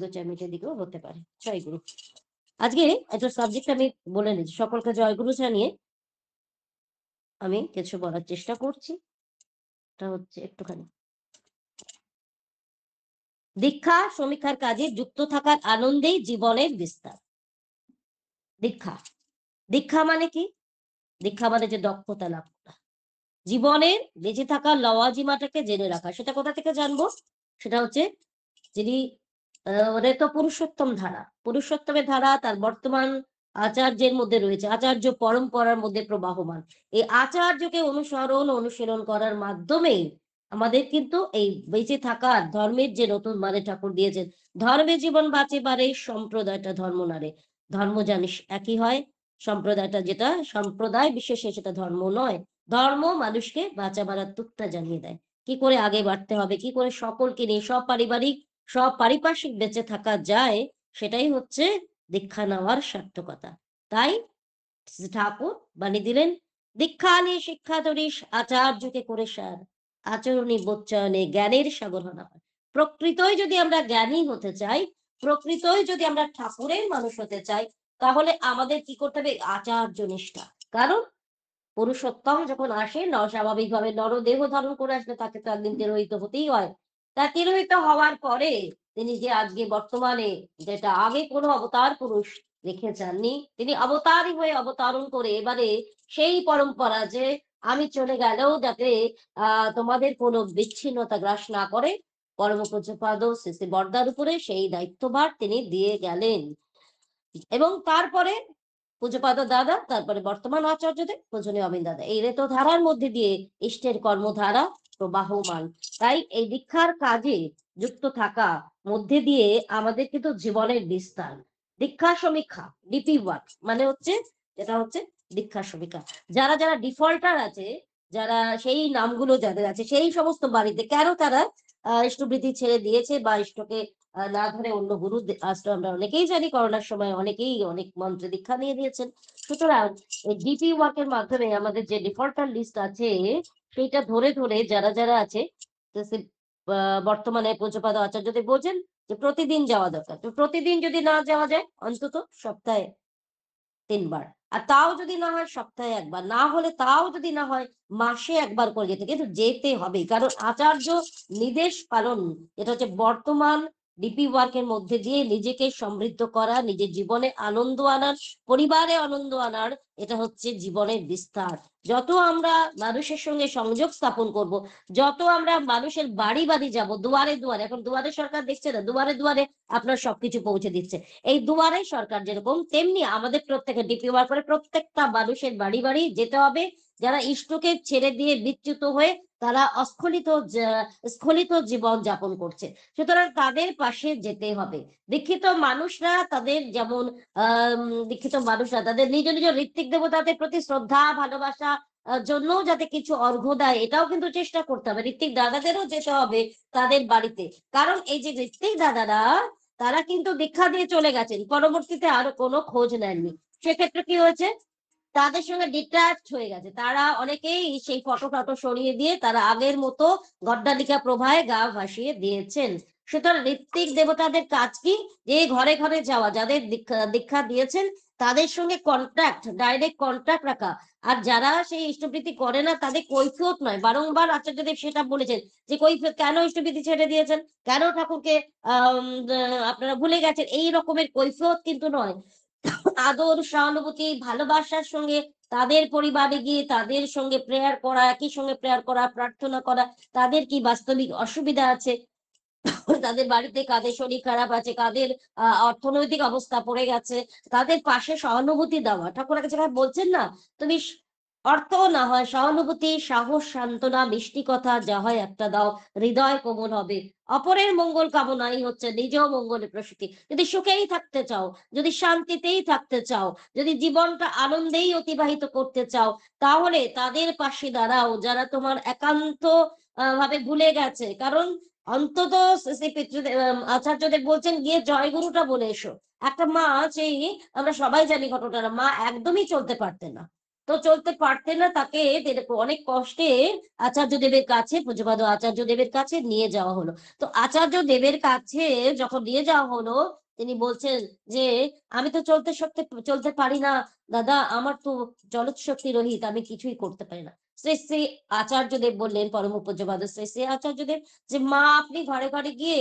2-4 মিনিটের দিকেও হতে পারে। জয়গুরু। আজকে একটা সাবজেক্ট আমি বলে নিচ্ছি, সকলকে জয়গুরু জানিয়ে আমি কিছু বলার চেষ্টা করছি। এটা হচ্ছে একটুখানি দীক্ষা সমীক্ষার কাজে যুক্ত থাকার আনন্দেই জীবনের বিস্তার। দীক্ষা, দীক্ষা মানে কি? দীক্ষা মানে যে দক্ষতা লাভ করা, জীবনের বেঁচে থাকার লওয়াজিমাটাকে জেনে রাখা। সেটা কোথা থেকে জানবো? সেটা হচ্ছে যিনি রেত পুরুষোত্তম ধারা, পুরুষোত্তমের ধারা তার বর্তমান আচার্যের মধ্যে রয়েছে, আচার্য পরম্পরার মধ্যে প্রবাহমান। এই আচার্যকে অনুসরণ অনুশীলন করার মাধ্যমেই আমাদের কিন্তু এই বেঁচে থাকার ধর্মের যে নতুন মানে ঠাকুর দিয়েছেন, ধর্মে জীবন বাঁচে পারে সম্প্রদায়টা ধর্ম নারে। ধর্ম জানিস একই হয়, সম্প্রদায়টা যেটা সম্প্রদায় বিশেষে সেটা ধর্ম নয়। ধর্ম মানুষকে বাঁচাবার তুকটা জানিয়ে দেয়, কি করে আগে বাড়তে হবে, কি করে সকলকে নিয়ে সব পারিপার্শ্বিক বেঁচে থাকা যায়, সেটাই হচ্ছে দীক্ষা নেওয়ার সার্থকতা। তাই ঠাকুর বানিয়ে দিলেন, দীক্ষা নিয়ে শিক্ষা ধরিস আচার্যকে করে সার, আচরণী বোচ্চয়নে জ্ঞানের সাগর হনা হয়। প্রকৃতই যদি আমরা জ্ঞানী হতে চাই, প্রকৃতই যদি আমরা ঠাকুরের মানুষ হতে চাই, তাহলে আমাদের কি করতে হবে? আচার্য নিষ্ঠা। কারণ পুরুষোত্তম যখন আসেন অস্বাভাবিকভাবে নরদেহ ধারণ করে আসলে তাকে তো একদিন তিরোহিত হতেই হয়। তা তিরোহিত হওয়ার পরে তিনি যে আজকে বর্তমানে, যেটা আগে কোনো অবতার পুরুষ রেখে যাননি, তিনি অবতারই হয়ে অবতারণ করে এবারে সেই পরম্পরা যে আমি চলে গেলেও যাতে তোমাদের কোনো বিচ্ছিন্নতা গ্রাস না করে, পরম পূজ্যপাদ শ্রী শ্রী বর্দার উপরে সেই দায়িত্বভার তিনি দিয়ে গেলেন। এবং তারপরে পূজ্যপাদ দাদা, তারপরে বর্তমান আচার্যদেব, পূজনীয় অবিন দাদা, এই রেত ধারার মধ্যে দিয়ে ইষ্টের কর্মধারা প্রবাহমান। তাই এই দীক্ষার কাজে যুক্ত থাকা মধ্যে দিয়ে আমাদের কিন্তু জীবনের বিস্তার। দীক্ষা সমীক্ষা, ডিপি ওয়ার্ক মানে হচ্ছে, এটা হচ্ছে দীক্ষা সমীক্ষা। যারা যারা ডিফল্টার আছে, যারা সেই নামগুলো যাদের আছে, সেই সমস্ত বাড়িতে কেন তারা ইষ্টবৃত্তি ছেড়ে দিয়েছে বা ইষ্টকে না ধরে অন্য গুরু আসলে আমরা অনেকেই জানি, করোনার সময় অনেকেই অনেক মন্ত্রে দীক্ষা নিয়ে দিয়েছেন। সুতরাং এই ডিপি ওয়ার্কের মাধ্যমে আমাদের যে ডিফল্টার লিস্ট আছে, সেইটা ধরে ধরে যারা যারা আছে, বর্তমানে পূজ্যপাদ আচার্যদেব বলছেন যে প্রতিদিন যাওয়া দরকার। তো প্রতিদিন যদি না যাওয়া যায়, অন্তত সপ্তাহে 3 বার, আর তাও যদি না হয় সপ্তাহে 1 বার, না হলে তাও যদি না হয় মাসে 1 বার করে যেতে, কিন্তু যেতে হবে। কারণ আচার্য নির্দেশ পালন, এটা হচ্ছে বর্তমান ডিপি ওয়ার্কের মধ্যে দিয়ে নিজেকে সমৃদ্ধ করা, নিজের জীবনে আনন্দ আনার, পরিবারে আনন্দ আনার, এটা হচ্ছে জীবনের বিস্তার। যত আমরা মানুষের সঙ্গে সংযোগ স্থাপন করব, যত আমরা মানুষের বাড়ি বাড়ি যাব, দুয়ারে দুয়ারে, এখন দুয়ারে সরকার দেখছে না, দুয়ারে দুয়ারে আপনার সবকিছু পৌঁছে দিচ্ছে। এই দুয়ারে সরকার যেরকম, তেমনি আমাদের প্রত্যেকের ডিপি ওয়ার্ক করে প্রত্যেকটা মানুষের বাড়ি বাড়ি যেতে হবে। যারা ইষ্টকে ছেড়ে দিয়ে বিচ্যুত হয়ে তারা স্খলিত জীবন যাপন করছে, সুতরাং তাদের পাশে যেতে হবে। দীক্ষিত মানুষরা তাদের যেমন দীক্ষিত মানুষরা তাদের নিজ নিজ ঋত্বিক দেবতাদের প্রতি শ্রদ্ধা ভালোবাসা জন্য যাতে কিছু অর্ঘ্য দেয়, এটাও কিন্তু চেষ্টা করতে হবে। ঋত্বিক দাদাদেরও যেতে হবে তাদের বাড়িতে। কারণ এই যে ঋত্বিক দাদারা, তারা কিন্তু দীক্ষা দিয়ে চলে গেছেন, পরবর্তীতে আরো কোনো খোঁজ নেননি। সেক্ষেত্রে কি হয়েছে? তাদের সঙ্গে ডিট্যাচ হয়ে গেছে, তারা অনেকেই সেই ফটো টটো সরিয়ে দিয়ে তারা আগের মতো গড্ডালিকা প্রভায় গা ভাসিয়ে দিয়েছেন। সুতরাং ঋত্বিক দেবতাদের কাজ কি? যে ঘরে ঘরে যাওয়া, যাদের দীক্ষা দিয়েছেন তাদের সঙ্গে কন্ট্যাক্ট, ডাইরেক্ট কন্ট্যাক্ট রাখা। আর যারা সেই ইষ্টপ্রীতি করে না তাদের কৈফিয়ত নয়, বারংবার আচার্যদেব সেটা বলেছেন যে কৈফিয়ত কেন ইষ্টপ্রীতি ছেড়ে দিয়েছেন, কেন ঠাকুরকে আপনারা ভুলে গেছেন, এই রকমের কৈফিয়ত কিন্তু নয়। আদর সহানুভূতি ভালোবাসার সঙ্গে তাদের পরিবারে গিয়ে তাদের সঙ্গে প্রেয়ার করা, একই সঙ্গে প্রেয়ার করা, প্রার্থনা করা, তাদের কি বাস্তবিক অসুবিধা আছে, তাদের বাড়িতে কাদের শরীর খারাপ আছে, কাদের অর্থনৈতিক অবস্থা পড়ে গেছে, তাদের পাশে সহানুভূতি দেওয়া। ঠাকুর কাছে বলছেন না, তুমি অর্থ না হয় সহানুভূতি, সাহস, সান্ত্বনা, মিষ্টি কথা যা হয় একটা দাও, হৃদয় কোমল হবে। অপরের মঙ্গল কামনাই হচ্ছে নিজেও মঙ্গলের প্রসূতি। যদি সুখেই থাকতে চাও, যদি শান্তিতেই থাকতে চাও, যদি জীবনটা আনন্দেই অতিবাহিত করতে চাও, তাহলে তাদের পাশে দাঁড়াও যারা তোমার একান্ত ভাবে ভুলে গেছে। কারণ অন্তত শ্রী পিতৃদেব আচার্যদেব বলছেন গিয়ে জয়গুরুটা বলে এসো। একটা মা, সেই আমরা সবাই জানি ঘটনাটা, মা একদমই চলতে পারতেন না, তো চলতে পারতেন না, তাকে অনেক কষ্টে আচার্য দেবের কাছে, পূজ্যপাদ আচার্য দেবের কাছে নিয়ে যাওয়া হলো। তো আচার্য দেবের কাছে যখন নিয়ে যাওয়া হলো, তিনি বলছেন যে, আমি তো চলতে পারি না দাদা, আমার তো জলৎশক্তি রহিত, আমি কিছুই করতে পারি না। শ্রী শ্রী আচার্যদেব বললেন, পরম পূজ্যপাদ শ্রী শ্রী আচার্যদেব, যে মা আপনি ঘরে ঘরে গিয়ে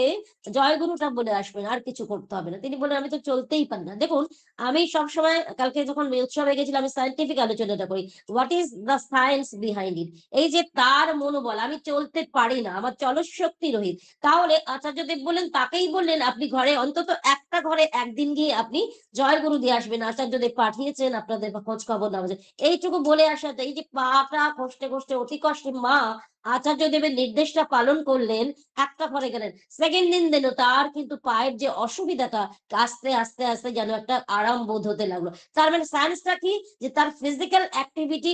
জয়গুরুটা বলে আসবেন, আর কিছু করতে হবে না। তিনি বললেন, আমি তো চলতেই পারি না। দেখুন, আমি সবসময়, কালকে যখন উৎসবে গেছিলাম, আমি সায়েন্টিফিক আলোচনাটা করি, what is the science behind it. এই যে তার মনোবল, আমি চলতে পারি না, আমার চলৎশক্তি রহিত। তাহলে আচার্যদেব বললেন, তাকেই বললেন, আপনি ঘরে অন্তত একটা ঘরে একদিন গিয়ে আপনি জয়গুরু দিয়ে আসবেন। আচার্যদেব পাঠিয়েছেন আপনাদের খোঁজ খবর নেওয়া যায়। এইটুকু বলে আসাতে, এই যে পাটা কষ্টে কষ্টে অতি কষ্টে মা আচার্যদেবের নির্দেশটা পালন করলেন, একটা ঘরে গেলেন। সেকেন্ড দিন দিল, তার কিন্তু পায়ের যে অসুবিধাটা, আস্তে আস্তে আস্তে যেন একটা আরাম বোধ হতে লাগলো। তার মানে সায়েন্সটা কি, যে তার ফিজিক্যাল অ্যাক্টিভিটি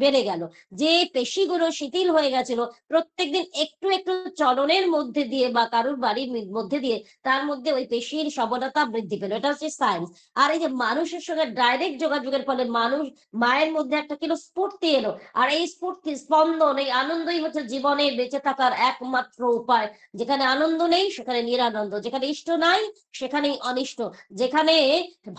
বেড়ে গেল। যে পেশিগুলো শিথিল হয়ে গেছিল, প্রত্যেকদিন একটু একটু চলনের মধ্যে দিয়ে বা কারুর বাড়ির মধ্যে দিয়ে তার মধ্যে ওই পেশির সবলতা বৃদ্ধি পেল। এটা হচ্ছে সায়েন্স। আর এই যে মানুষের সঙ্গে ডাইরেক্ট যোগাযোগের ফলে মানুষ, মায়ের মধ্যে একটা কিলো স্ফূর্তি এলো। আর এই স্ফূর্তি, স্পন্দন, এই আনন্দই হচ্ছে জীবনে বেঁচে থাকার একমাত্র উপায়। যেখানে আনন্দ নেই সেখানে নিরানন্দ, যেখানে ইষ্ট নাই সেখানেই অনিষ্ট, যেখানে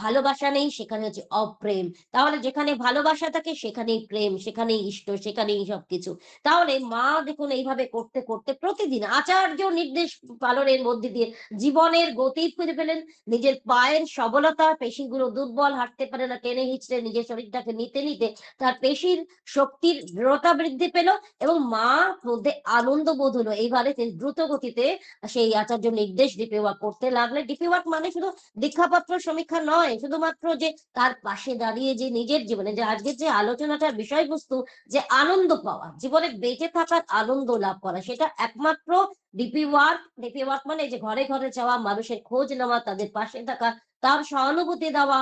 ভালোবাসা নেই সেখানে হচ্ছে অপ্রেম। তাহলে যেখানে ভালোবাসা থাকে সেখানেই প্রেম, সেখানেই ইষ্ট, সেখানেই সবকিছু। তাহলে মা দেখুন এইভাবে করতে করতে প্রতিদিন আচার্য নির্দেশ পালনের মধ্যে দিয়ে জীবনের গতি খুঁজে পেলেন। নিজের পায়ের সবলতা, পেশিগুলো দুর্বল, হাঁটতে পারে না, টেনে হিচড়ে নিজের শরীরটাকে নিতে নিতে তার পেশির শক্তির দৃঢ়তা বৃদ্ধি পেল, এবং মা মধ্যে আনন্দ বোধ হলো। এইবারে তিনি দ্রুত গতিতে সেই আচার্য নির্দেশ ডিপি ওয়ার্ক করতে লাগলেন। ডিপি ওয়ার্ক মানে শুধু দীক্ষাপত্র সমীক্ষা নয়, শুধুমাত্র যে তার পাশে দাঁড়িয়ে যে নিজের জীবনে, যে আজকের যে আলোচনাটার বিষয়বস্তু, যে আনন্দ পাওয়া, জীবনে বেঁচে থাকার আনন্দ লাভ করা, সেটা একমাত্র ডিপি ওয়ার্ক। ডিপি ওয়ার্ক মানে যে ঘরে ঘরে যাওয়া, মানুষের খোঁজ নেওয়া, তাদের পাশে থাকা, তার সহানুভূতি দেওয়া,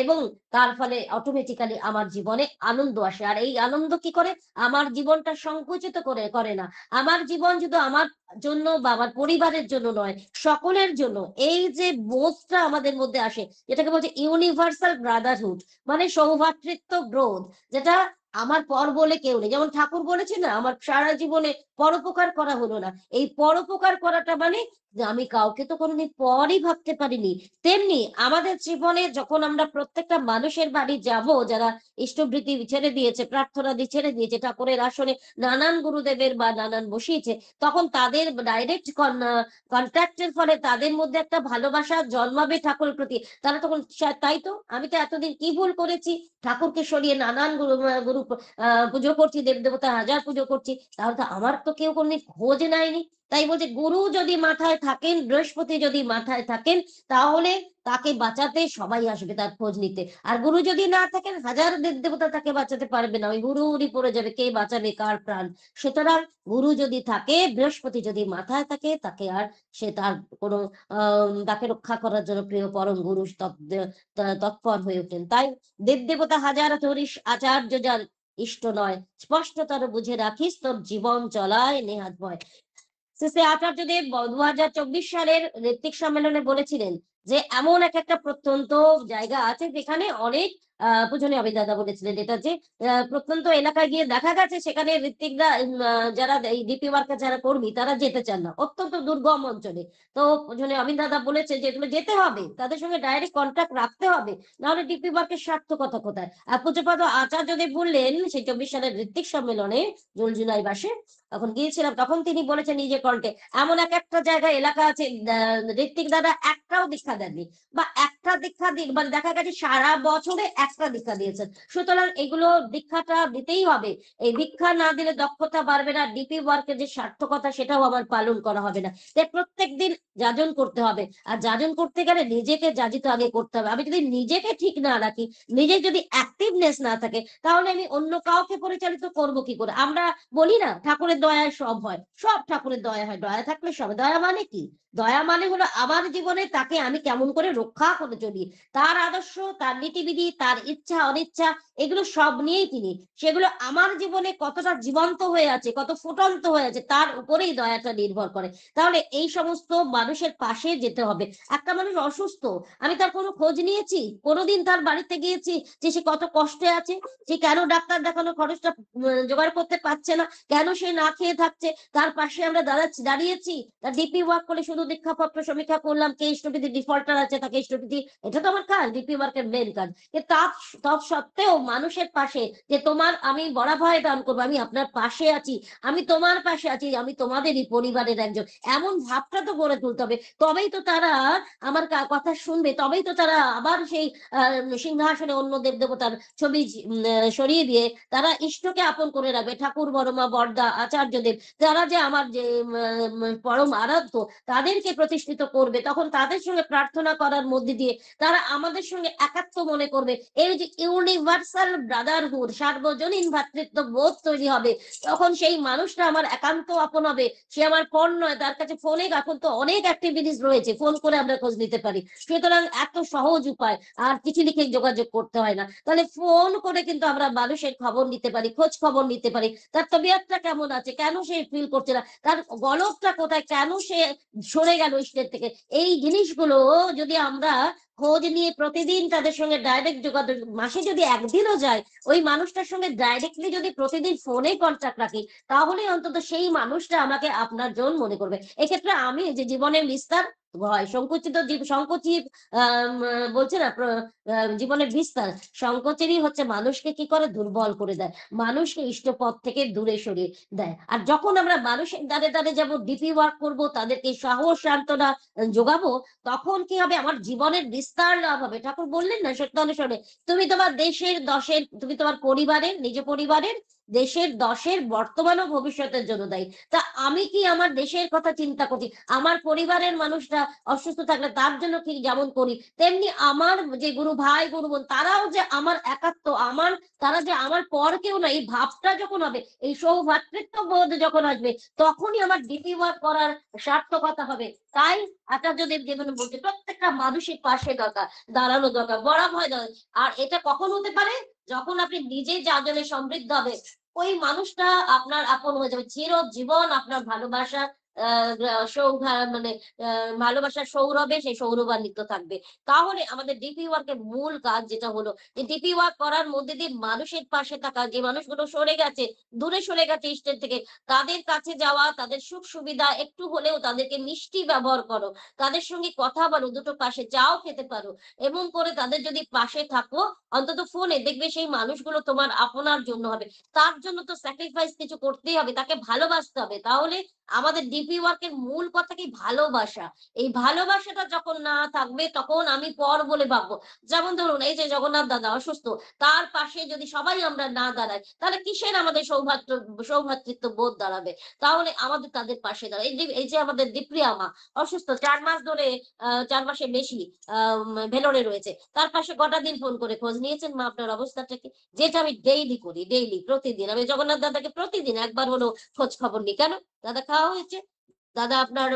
এবং তার ফলে অটোমেটিক্যালি আমার জীবনে আনন্দ আসে। আর এই আনন্দ কি করে, আমার জীবনটা সংকুচিত করে না। আমার জীবন শুধু আমার জন্য বা আমার পরিবারের জন্য নয়, সকলের জন্য। এই যে বোধটা আমাদের মধ্যে আসে, যেটাকে বলছে ইউনিভার্সাল ব্রাদারহুড, মানে সৌভ্রাতৃত্ব বোধ, যেটা আমার পর বলে কেউ নেই। যেমন ঠাকুর বলেছে না, আমার সারা জীবনে পরোপকার করা হলো না। এই পরোপকার করাটা মানে যে আমি কাউকে তো কোনোদিন পরই ভাবতে পারিনি। তেমনি আমাদের জীবনে যখন আমরা প্রত্যেকটা মানুষের বাড়ি যাব, যারা ইষ্টবৃত্তি ছেড়ে দিয়েছে, প্রার্থনা দিয়ে ছেড়ে দিয়েছে, ঠাকুরের আসনে নানান গুরুদেবের বা নানান বসিয়েছে, তখন তাদের ডাইরেক্ট কন্ট্যাক্টের ফলে তাদের মধ্যে একটা ভালোবাসা জন্মাবে ঠাকুরের প্রতি। তারা তখন তাই তো, আমি তো এতদিন কি ভুল করেছি, ঠাকুরকে সরিয়ে নানান গুরু পুজো করছি, দেব দেবতা হাজার পুজো করছি, তাহলে তো আমার তো কেউ কোনদিন খোঁজ নেয়নি। তাই বলছে, গুরু যদি মাথায় থাকেন, বৃহস্পতি যদি মাথায় থাকেন, তাহলে তাকে বাঁচাতে সবাই আসবে তার খোঁজ নিতে। আর গুরু যদি না থাকেন, হাজার দেব দেবতা তাকে বাঁচাতে পারবে না, ওই গুরুরই পড়ে যাবে, কে বাঁচাবে কার প্রাণ। সুতরাং গুরু যদি থাকে, বৃহস্পতি যদি মাথায় থাকে, তাকে আর সে তার কোনো তাকে রক্ষা করার জন্য প্রিয় পরম গুরু তৎপর হয়ে ওঠেন। তাই দেব দেবতা হাজার ধরিস, আচার্য যার ইষ্ট নয়, স্পষ্টতর বুঝে রাখিস, তোর জীবন চলায় নেহাত ভয়। শ্রী আচার্যদেব 2024 সালের ঋত্বিক সম্মেলনে বলেছিলেন যে এমন একটা প্রত্যন্ত জায়গা আছে যেখানে অনেক পূজনীয় অভিদাতা বলেছিলেন, এটা যে প্রত্যন্ত এলাকায় গিয়ে দেখা গেছে সেখানে ঋত্বিকরা, যারা এই ডিপি ওয়ার্কের যারা কর্মী, তারা যেতে চান না, অত্যন্ত দুর্গম অঞ্চলে। তো পূজনীয় অভিদাতা বলেছে যে এগুলো যেতে হবে, তাদের সঙ্গে ডাইরেক্ট কন্ট্যাক্ট রাখতে হবে, নাহলে ডিপি ওয়ার্কের সার্থকতা কোথায়। আর পূজ্যপাদ আচার্যদেব বললেন সেই 24 সালের ঋত্বিক সম্মেলনে, জুলাই মাসে তখন গিয়েছিলাম, তখন তিনি বলেছেন নিজে কণ্ঠে, এমন একটা জায়গায় এলাকা আছে, ঋত্বিক দাদা একটাও দীক্ষা দেননি, বা একটা দীক্ষা মানে দেখা গেছে সারা বছরে একটা দীক্ষা দিয়েছেন। সুতরাং এগুলো দীক্ষাটা দিতেই হবে। এই দীক্ষা না দিলে দক্ষতা বাড়বে না, ডিপি ওয়ার্কের যে সার্থকতা সেটাও আমার পালন করা হবে না। তাই প্রত্যেক দিন যাজন করতে হবে। আর যাজন করতে গেলে নিজেকে যাজিত আগে করতে হবে। আমি যদি নিজেকে ঠিক না রাখি, নিজের যদি অ্যাক্টিভনেস না থাকে, তাহলে আমি অন্য কাউকে পরিচালিত করব কি করে। আমরা বলি না, ঠাকুরের দয়ায় সব হয়, সব ঠাকুরের দয়া হয়, দয়া থাকলে সব। দয়া মানে কি? দয়া মানে হলো আমার জীবনে তাকে আমি কেমন করে রক্ষা করে চলি, তার আদর্শ, তার নীতিবিধি, তার ইচ্ছা অনিচ্ছা, এগুলো সব নিয়েই তিনি, সেগুলো আমার জীবনে কতটা জীবন্ত হয়ে আছে, কত ফুটন্ত হয়ে আছে, তার উপরেই দয়াটা নির্ভর করে। তাহলে এই সমস্ত মানুষের পাশে যেতে হবে। একটা মানুষ অসুস্থ, আমি তার কোনো খোঁজ নিয়েছি? কোনোদিন তার বাড়িতে গিয়েছি যে সে কত কষ্টে আছে? সে কেন ডাক্তার দেখানোর খরচটা জোগাড় করতে পারছে না? কেন সে না খেয়ে থাকছে? তার পাশে আমরা দাঁড়িয়েছি? তার ডিপি ওয়ার্ক করে শুধু দীক্ষাপত্র সমীক্ষা করলাম, কে ইষ্টবিধি ডিফল্টার আছে তাকে ইষ্টবিধি, এটা তো আমার কাজ, ডিপি ওয়ার্কের মেইন কাজ। তৎসত্ত্বেও মানুষের পাশে যে আমি বরাভয় দান করবো, আমি আপনার পাশে আছি, আমি তোমার পাশে আছি, আমি তোমাদেরই পরিবারের একজন, এমন ভাবটা তো গড়ে তুলতে হবে। তবেই তো তারা আমার কথা শুনবে, তবেই তো তারা আবার সেই সিংহাসনে অন্য দেবদেবতার ছবি সরিয়ে দিয়ে তারা ইষ্টকে আপন করে রাখবে। ঠাকুর, বড়মা, বড়দা, আচার্যদেব, তারা যে আমার যে পরম আরাধ্য, তাদেরকে প্রতিষ্ঠিত করবে। তখন তাদের সঙ্গে প্রার্থনা করার মধ্যে দিয়ে তারা আমাদের সঙ্গে একাত্ম মনে করবে। এই যে ইউনিভার্সাল ব্রাদারহুড, সার্বজনীন ভ্রাতৃত্ব বোধ তৈরি হবে। তখন সেই মানুষটা আমার একান্ত আপন হবে। সে আমার পর নয়, তার কাছে ফোনে এখন তো অনেক অ্যাক্টিভিটিস রয়েছে, ফোন করে আমরা খোঁজ নিতে পারি। সুতরাং এত সহজ উপায়, আর চিঠি লিখে যোগাযোগ করতে হয় না। তাহলে ফোন করে কিন্তু আমরা মানুষের খবর নিতে পারি, খোঁজ খবর নিতে পারি। তার তবিয়তটা কেমন আছে, কেন সে ফিল করছে না, তার গলতটা কোথায়, কেন সে সরে গেল স্টেজ থেকে, এই জিনিসগুলো যদি আমরা খোঁজ নিয়ে প্রতিদিন তাদের সঙ্গে ডাইরেক্ট যোগাযোগ, মাসে যদি একদিনও যায় ওই মানুষটার সঙ্গে ডাইরেক্টলি যদি প্রতিদিন ফোনে কন্ট্যাক্ট রাখি, তাহলে অন্তত সেই মানুষটা আমাকে আপনার জন মনে করবে। এক্ষেত্রে আমি যে জীবনের বিস্তার হয় সংকুচিত সংকুচিত বলছে না জীবনের বিস্তার, সংকোচেরই হচ্ছে মানুষকে কি করে, দুর্বল করে দেয়, মানুষকে ইষ্টপথ থেকে দূরে সরিয়ে দেয়। আর যখন আমরা মানুষের দ্বারে দ্বারে যাবো, ডিপি ওয়ার্ক করবো, তাদেরকে সাহস সান্ত্বনা যোগাবো, তখন কি হবে, আমার জীবনের বিস্তার লাভ হবে। ঠাকুর বললেন না সত্যানুসরণে, তুমি তোমার দেশের দশের, তুমি তোমার পরিবারের, নিজ পরিবারের, দেশের দশের বর্তমান ও ভবিষ্যতের জন্য দায়ী। তা আমি কি আমার দেশের কথা চিন্তা করছি, আমার পরিবারের মানুষটা অসুস্থ থাকলে তার জন্য কি যেমন করি, তেমনি আমার যে গুরু ভাই গুরু বোন তারাও যে আমার একাত্ম, আমার তারা যে আমার পর কেউ না, এই ভাবটা যখন হবে, এই সৌভ্রাতৃত্ব বোধ যখন আসবে, তখনই আমার ডিপি ওয়ার্ক করার সার্থকতা হবে। তাই আচার্যদেব যেগুলো বলছে, প্রত্যেকটা মানুষের পাশে দরকার, দাঁড়ানো দরকার, বরাভয় দরকার। আর এটা কখন হতে পারে, যখন আপনি নিজে যাজনে সমৃদ্ধ হবে, ওই মানুষটা আপনার আপন হয়ে যাবে, চিরজীবন আপনার ভালোবাসা মানে ভালোবাসার সৌরভে সেই সৌরভান্বিত থাকবে। তাহলে আমাদের ডিপি ওয়ার্কের মূল কাজ যেটা হলো, যে ডিপি ওয়ার্ক করার মধ্যে দিয়ে মানুষের পাশে থাকা, যে মানুষগুলো সরে গেছে, দূরে সরে গেছে ইষ্টের থেকে, তাদের কাছে যাওয়া, তাদের সুখ সুবিধা একটু হলেও তাদেরকে মিষ্টি ব্যবহার করো, তাদের সঙ্গে কথা বলো, দুটো পাশে চাও খেতে পারো, এবং করে তাদের যদি পাশে থাকো অন্তত ফোনে, দেখবে সেই মানুষগুলো তোমার আপনার জন্য হবে। তার জন্য তো স্যাক্রিফাইস কিছু করতেই হবে, তাকে ভালোবাসতে হবে। তাহলে আমাদের ডিপি ওয়ার্কের মূল কথা কি, ভালোবাসা। এই ভালোবাসাটা যখন না থাকবে, তখন আমি পর বলে ভাববো। যেমন ধরুন এই যে জগন্নাথ দাদা অসুস্থ, তার পাশে যদি সবাই আমরা না দাঁড়াই, তাহলে কিসের আমাদের সৌভ্রাতৃত্ব বোধ দাঁড়াবে? তাহলে আমাদের তাদের পাশে দাঁড়ায়। এই যে আমাদের দীপ্রিয়া মা অসুস্থ, ৪ মাস ধরে ৪ মাসের বেশি ভেলোরে রয়েছে, তার পাশে কটা দিন ফোন করে খোঁজ নিয়েছেন মা আপনার অবস্থাটা কি? যেটা আমি ডেইলি করি, ডেইলি প্রতিদিন আমি জগন্নাথ দাদাকে প্রতিদিন একবার হলো খোঁজ খবর নিই। কেন? দাদা খাওয়া হয়েছে? দাদা আপনার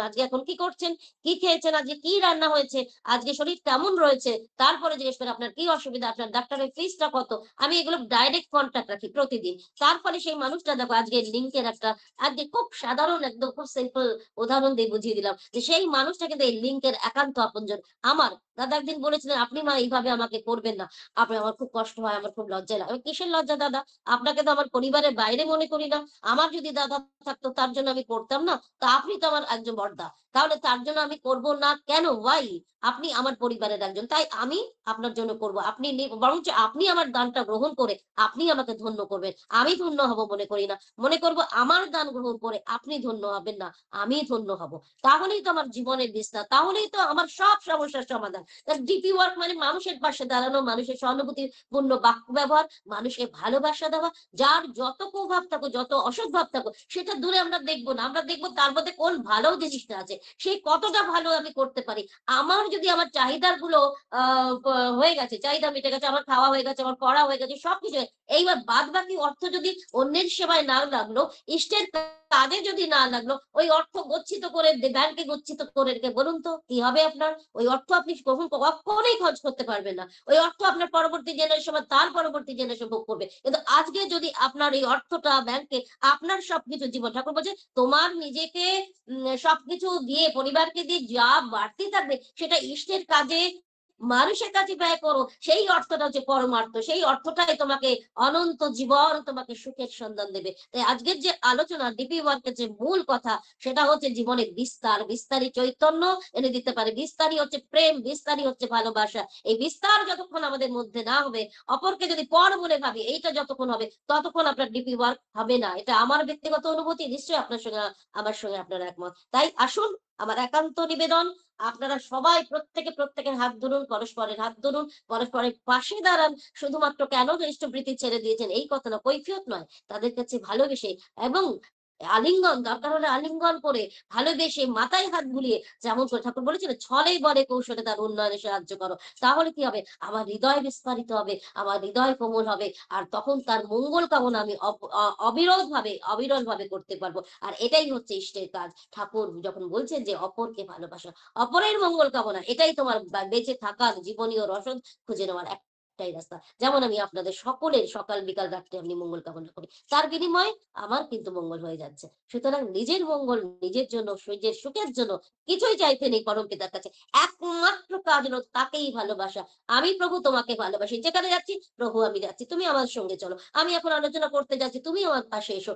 আজকে এখন কি করছেন? কি খেয়েছেন? আজকে কি রান্না হয়েছে? আজকে শরীর কেমন রয়েছে? তারপরে জিজ্ঞেস করি আপনার কি অসুবিধা? আপনার ডাক্তারের ফিসটা কত? আমি এগুলো ডাইরেক্ট কনট্যাক্ট রাখি প্রতিদিন। তার ফলে সেই মানুষটা দেখো, আজকে লিংকের একটা, আজকে খুব সাধারণ একদম খুব সিম্পল উদাহরণ দিয়ে বুঝিয়ে দিলাম যে সেই মানুষটা কিন্তু এই লিংকের একান্ত আপনজন আমার। দাদা একদিন বলেছিলেন, আপনি মা এইভাবে আমাকে করবেন না। আমার খুব কষ্ট হয়, আমার খুব লজ্জা লাগে। কিসের লজ্জা দাদা? আপনাকে তো আমার পরিবারের বাইরে মনে করি না। আমার যদি দাদা থাকতো তার জন্য আমি করতাম না? তা আপনি তো আমার একজন বড়দা। তাহলে তার জন্য আমি করব না কেন? ওয়াই? আপনি আমার পরিবারের একজন। তাই আমি আপনার জন্য করব। আপনি বরঞ্চ আপনি আমার দানটা গ্রহণ করে আপনি আমাকে ধন্য করবেন। আমি ধন্য হব মনে করি না। মনে করব আমার দান গ্রহণ করে আপনি ধন্য হবেন না, আমি ধন্য হব। তাহলেই তো আমার জীবনের বিস্তার। তাহলেই তো আমার সব সমস্যার সমাধান। ডিপি ওয়ার্ক মানে মানুষের পাশে দাঁড়ানো, মানুষের সহানুভূতিপূর্ণ বাক্য ব্যবহার, মানুষকে ভালোবাসা দেওয়া। যার যত কুভাব থাকুক, যত অসৎ ভাব থাকুক, সেটা দূরে আমরা দেখবো না। আমরা দেখবো তার মধ্যে কোন ভালো জিনিসটা আছে, সে কতটা ভালো আমি করতে পারি। আমার যদি আমার চাহিদার গুলো হয়ে গেছে, চাহিদা মিটে গেছে, আমার খাওয়া হয়ে গেছে, আমার পড়া হয়ে গেছে, সবকিছু এইবার বাদ বাকি অর্থ যদি অন্যের সেবায় না লাগলো, ইষ্টের কাজে যদি না লাগলো, ওই অর্থ গচ্ছিত করে ব্যাংকে গচ্ছিত করে রেখে বলুন তো কি হবে আপনার? ওই অর্থ আপনি কখনোই খরচ করতে পারবেন না। ওই অর্থ আপনার পরবর্তী জেনারেশন বা তার পরবর্তী জেনারেশন ভোগ করবে। কিন্তু আজকে যদি আপনার এই অর্থটা ব্যাংকে আপনার সবকিছু জীবন ঠাকুর বলছে, তোমার নিজেকে সবকিছু দিয়ে পরিবারকে দিয়ে যা বাড়তি থাকবে সেটা ইষ্টের কাজে, মানুষের কাছে ব্যয় করো। সেই অর্থটা হচ্ছে পরমার্থ। সেই অর্থটাই তোমাকে অনন্ত জীবন তোমাকে সুখের সন্ধান দেবে। তাই আজকের যে আলোচনা ডিপি ওয়ার্ক এর যে মূল কথা সেটা হচ্ছে জীবনের বিস্তার। বিস্তারই চৈতন্য এনে দিতে পারে। বিস্তারই হচ্ছে প্রেম, বিস্তারই হচ্ছে ভালোবাসা। এই বিস্তার যতক্ষণ আমাদের মধ্যে না হবে, অপরকে যদি পর বলে ভাবি, এইটা যতক্ষণ হবে ততক্ষণ আপনার ডিপি ওয়ার্ক হবে না। এটা আমার ব্যক্তিগত অনুভূতি। নিশ্চয়ই আপনার সঙ্গে আমার সঙ্গে আপনার একমত। তাই আসুন, আমার একান্ত নিবেদন, আপনারা সবাই প্রত্যেকের হাত ধরুন, পরস্পরের হাত ধরুন, পরস্পরের পাশে দাঁড়ান। শুধুমাত্র কেন ইষ্টবৃত্তি ছেড়ে দিয়েছেন এই কথা না, কৈফিয়ত নয়। তাদের কাছে ভালোবেসে এবং আলিঙ্গন, দরকার হলে আলিঙ্গন করে, ভালোবেসে মাথায় হাত বুলিয়ে, যেমন করে ঠাকুর বলেছিলেন, ছলে বলে কৌশলে তার উন্নয়নে সাহায্য করো। তাহলে কি হবে? আমার হৃদয় বিস্ফারিত হবে, আমার হৃদয় কোমল হবে। আর তখন তার মঙ্গল কামনা আমি অবিরলভাবে করতে পারবো। আর এটাই হচ্ছে ইষ্টের কাজ। ঠাকুর যখন বলছেন যে অপরকে ভালোবাসা, অপরের মঙ্গল কামনা, এটাই তোমার বেঁচে থাকার জীবনীয় রসদ খুঁজে নেওয়ার একটাই রাস্তা। যেমন আমি আপনাদের সকলের সকাল বিকাল রাত্রে আমি মঙ্গল কামনা করি। তার বিনিময়ে আমার কিন্তু মঙ্গল হয়ে যাচ্ছে। সুতরাং নিজের মঙ্গল, নিজের জন্য, নিজের সুখের জন্য কিছুই চাইতে নেই পরম পিতার কাছে। একমাত্র কাজ হলো তাকেই ভালোবাসা। আমি প্রভু তোমাকে ভালোবাসি। যেখানে যাচ্ছি, প্রভু আমি যাচ্ছি। তুমি আমার সঙ্গে চলো। আমি এখন আলোচনা করতে যাচ্ছি, তুমি আমার পাশে এসো।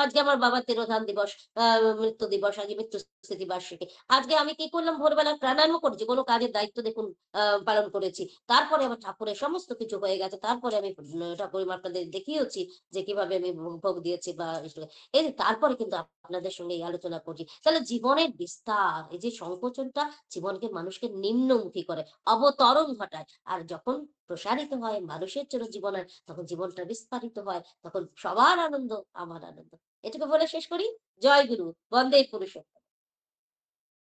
আজকে আমার বাবার তিরোধান দিবস, আ মৃত্যু দিবস, আজকে মৃত্যু স্মৃতি বার্ষিকী। আজকে আমি কি করলাম? ভোরবেলা প্রাণায়ামও করেছি। কোন কাজের দায়িত্ব দেখুন পালন করেছি। তারপরে আমার ঠাকুরের সমস্ত কিছু হয়ে গেছে। তারপরে আমি ঠাকুর আপনাদের দেখিয়েওছি যে কিভাবে আমি ভোগ দিয়েছি বা এই যে তারপরে কিন্তু আপনাদের সঙ্গে এই আলোচনা করছি। তাহলে জীবনের বিস্তার, এই যে সংকোচনটা জীবনকে মানুষকে নিম্নমুখী করে, অবতরণ ঘটায়। আর যখন প্রসারিত হয় মানুষের জন্য জীবনের, তখন জীবনটা বিস্তারিত হয়। তখন সবার আনন্দ, আমার আনন্দ। এটুকু বলে শেষ করি। জয় গুরু, বন্দে পুরুষোত্তম।